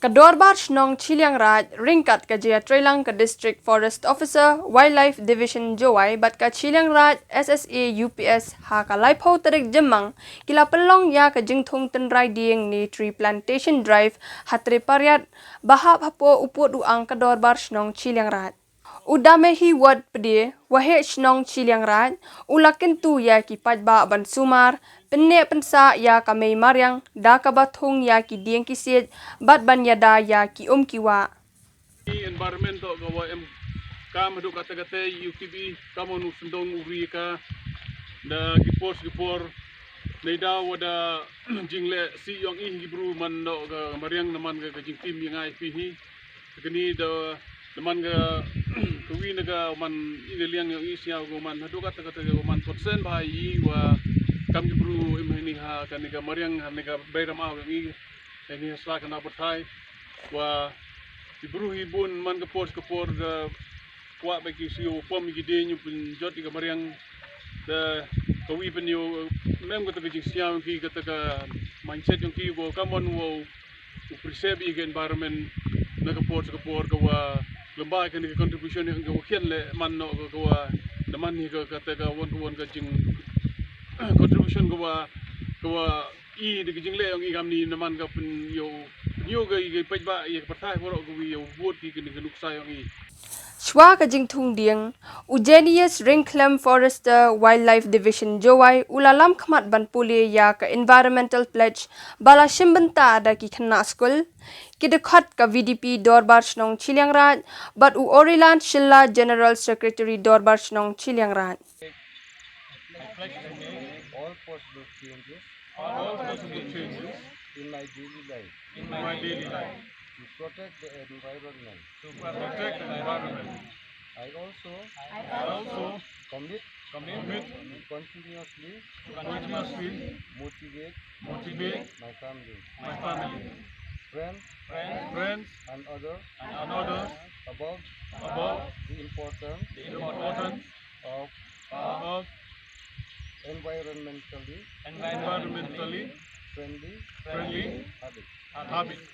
Kadorbar shnong Chilliangraij ringkat ka jia Trailang ka District Forest Officer Wildlife Division Jowai bat ka Chilliangraij SSA UPS ha ka laiphau tarik jemang kila pelong ya ka jingthung tenrai dieng ni tree plantation drive hatre paryat bahap hapo uput uang Kadorbar shnong Chilliangraij. Udamehi wad pede wahe shnong Chilliangraij ulakin tu ya ki pajba ban sumar penne pensa ya kamei maryang da ka Thung ya ki dieng kisit bat ban yada ya ki kiwa environment to gawa em kam do kata kata UTB kamu sendong urika da gipor neida wada jingle si yang gibru man no ga maryang naman ga jing tim yang ai pihi kini da naman ga kuwi naga man ineliang yang isya go man do kata go man persen bahai wa kam gibru imani ha kaniga maryang haniga bayram aw yang ini slakan apertai wa gibru hibun man kapor da wa bagi siu pom gide nyu pun jot ga maryang da kawi pen yo mem kata ke siang ki kata ka mindset yung ki go kamon wo preserve the environment na kapor ka wa lemba ka ni contribution yung go khen le man no ka wa da man ni ka kata ka won ka jing contribution ko wa I de jing le yung igam ni naman ka pen yo ga pajba I partai ko yo vote ki ni luksa yung I Shwa ka jingthung dieng Ugenius Ringclam Forester Wildlife Division Jowai ulalam khmat banpuli ya ka environmental pledge bala shimbenta da ki khynnah skul kidekhat ka VDP Dorbar shnong Chilliangraij but u Oriland Syllad General Secretary Dorbar shnong Chilliangraij. All possible changes in my daily life to protect the environment. I also commit continuously motivate my family, friends, and others about the importance of environmentally friendly habits.